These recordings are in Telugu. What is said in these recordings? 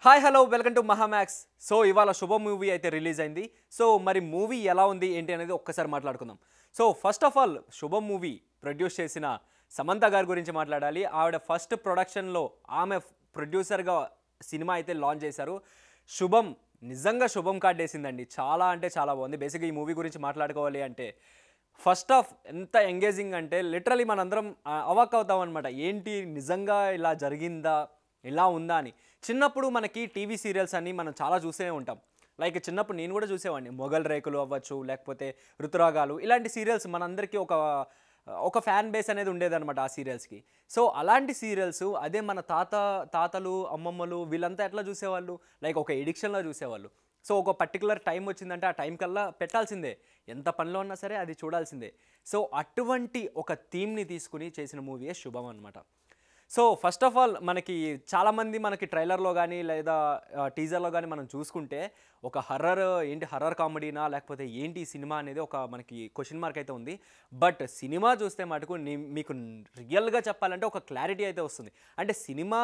Hi hello welcome to Mahamax. So ఇవాళ శుభ మూవీ అయితే రిలీజ్ అయింది. సో మరి మూవీ ఎలా ఉంది ఏంటి అనేది ఒక్కసారి మాట్లాడుకుందాం. సో ఫస్ట్ ఆఫ్ ఆల్ శుభ మూవీ ప్రొడ్యూస్ చేసిన సమంత గారి గురించి మాట్లాడాలి. ఆవిడ ఫస్ట్ ప్రొడక్షన్లో ఆమె ప్రొడ్యూసర్గా సినిమా అయితే లాంచ్ చేశారు. శుభం నిజంగా శుభం కార్డ్ వేసిందండి. చాలా అంటే చాలా బాగుంది. బేసిక్గా ఈ మూవీ గురించి మాట్లాడుకోవాలి అంటే ఫస్ట్ ఆఫ్ ఎంత ఎంగేజింగ్ అంటే లిటరలీ మనందరం అవాక్ అవుతాం అనమాట. ఏంటి నిజంగా ఇలా జరిగిందా, ఇలా ఉందా అని. చిన్నప్పుడు మనకి టీవీ సీరియల్స్ అన్నీ మనం చాలా చూసే ఉంటాం. లైక్ చిన్నప్పుడు నేను కూడా చూసేవాడిని. మొగల్ రేకులు అవ్వచ్చు, లేకపోతే ఋతురాగాలు, ఇలాంటి సీరియల్స్ మనందరికీ ఒక ఒక ఫ్యాన్ బేస్ అనేది ఉండేదన్నమాట ఆ సీరియల్స్కి. సో అలాంటి సీరియల్స్ అదే మన తాతలు అమ్మమ్మలు వీళ్ళంతా ఎట్లా చూసేవాళ్ళు, లైక్ ఒక ఎడిక్షన్లో చూసేవాళ్ళు. సో ఒక పర్టికులర్ టైం వచ్చిందంటే ఆ టైం కల్లా పెట్టాల్సిందే, ఎంత పనిలో ఉన్నా సరే అది చూడాల్సిందే. సో అటువంటి ఒక థీమ్ని తీసుకుని చేసిన మూవీయే శుభం అనమాట. సో ఫస్ట్ ఆఫ్ ఆల్ మనకి చాలామంది మనకి ట్రైలర్లో కానీ లేదా టీజర్లో కానీ మనం చూసుకుంటే ఒక హర్రర్ కామెడీనా లేకపోతే ఏంటి ఈ సినిమా అనేది ఒక మనకి క్వశ్చన్ మార్క్ అయితే ఉంది. బట్ సినిమా చూస్తే మటుకు మీకు రియల్గా చెప్పాలంటే ఒక క్లారిటీ అయితే వస్తుంది. అంటే సినిమా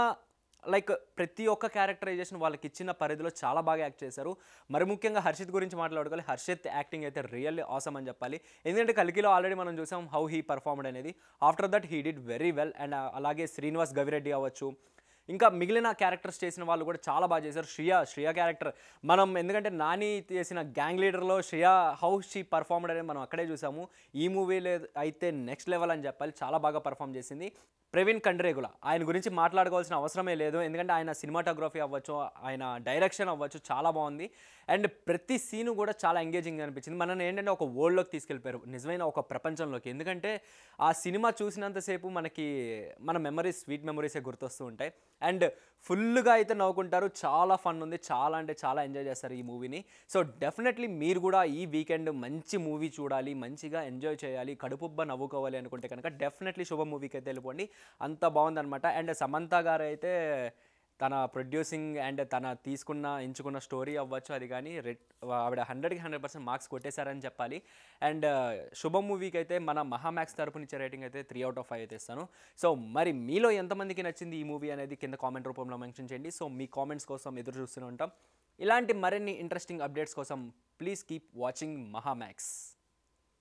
లైక్ ప్రతి ఒక్క క్యారెక్టరైజేషన్ వాళ్ళకి ఇచ్చిన పరిధిలో చాలా బాగా యాక్ట్ చేశారు. మరి ముఖ్యంగా హర్షిత్ గురించి మాట్లాడుకోవాలి. హర్షిత్ యాక్టింగ్ అయితే రియల్లీ ఆసమ్ అని చెప్పాలి. ఎందుకంటే కల్కిలో ఆల్రెడీ మనం చూసాం హౌ హీ పర్ఫార్మ్డ్ అనేది. After that he did very well. And అలాగే శ్రీనివాస్ గవిరెడ్డి అవ్వచ్చు, ఇంకా మిగిలిన క్యారెక్టర్స్ చేసిన వాళ్ళు కూడా చాలా బాగా చేశారు. శ్రియ క్యారెక్టర్ మనం ఎందుకంటే నాని చేసిన గ్యాంగ్ లీడర్లో హౌ షీ పర్ఫార్మ్డ్ అనేది మనం అక్కడే చూసాము. ఈ మూవీలో అయితే నెక్స్ట్ లెవెల్ అని చెప్పాలి. చాలా బాగా పర్ఫామ్ చేసింది. ప్రవీణ్ కండ్రేగుల ఆయన గురించి మాట్లాడుకోవాల్సిన అవసరమే లేదు. ఎందుకంటే ఆయన సినిమాటోగ్రఫీ అవ్వచ్చు, ఆయన డైరెక్షన్ అవ్వచ్చు, చాలా బాగుంది. అండ్ ప్రతి సీను కూడా చాలా ఎంగేజింగ్ అనిపించింది. మనల్ని ఏంటంటే ఒక వరల్డ్లోకి తీసుకెళ్ళిపోయారు, నిజమైన ఒక ప్రపంచంలోకి. ఎందుకంటే ఆ సినిమా చూసినంతసేపు మనకి మన మెమరీస్, స్వీట్ మెమరీసే గుర్తొస్తూ ఉంటాయి. అండ్ ఫుల్గా అయితే నవ్వుకుంటారు. చాలా ఫన్ ఉంది. చాలా అంటే చాలా ఎంజాయ్ చేస్తారు ఈ మూవీని. సో డెఫినెట్లీ మీరు కూడా ఈ వీకెండ్ మంచి మూవీ చూడాలి, మంచిగా ఎంజాయ్ చేయాలి, కడుపుబ్బ నవ్వుకోవాలి అనుకుంటే కనుక డెఫినెట్లీ శుభ మూవీకి అయితే వెళ్ళిపోండి. అంత బాగుందనమాట. అండ్ సమంత గారు అయితే తన ప్రొడ్యూసింగ్ అండ్ తన ఎంచుకున్న స్టోరీ అవ్వచ్చు, అది కానీ ఆవిడ 100కి 100% మార్క్స్ కొట్టేశారని చెప్పాలి. అండ్ శుభం మూవీకి అయితే మన మహామాక్స్ తరపున ఇచ్చే రేటింగ్ అయితే 3/5 అయితే ఇస్తాను. సో మరి మీలో ఎంతమందికి నచ్చింది ఈ మూవీ అనేది కింద కామెంట్ రూపంలో మెన్షన్ చేయండి. సో మీ కామెంట్స్ కోసం ఎదురు చూస్తూనే ఉంటాం. ఇలాంటి మరిన్ని ఇంట్రెస్టింగ్ అప్డేట్స్ కోసం ప్లీజ్ కీప్ వాచింగ్ మహామాక్స్.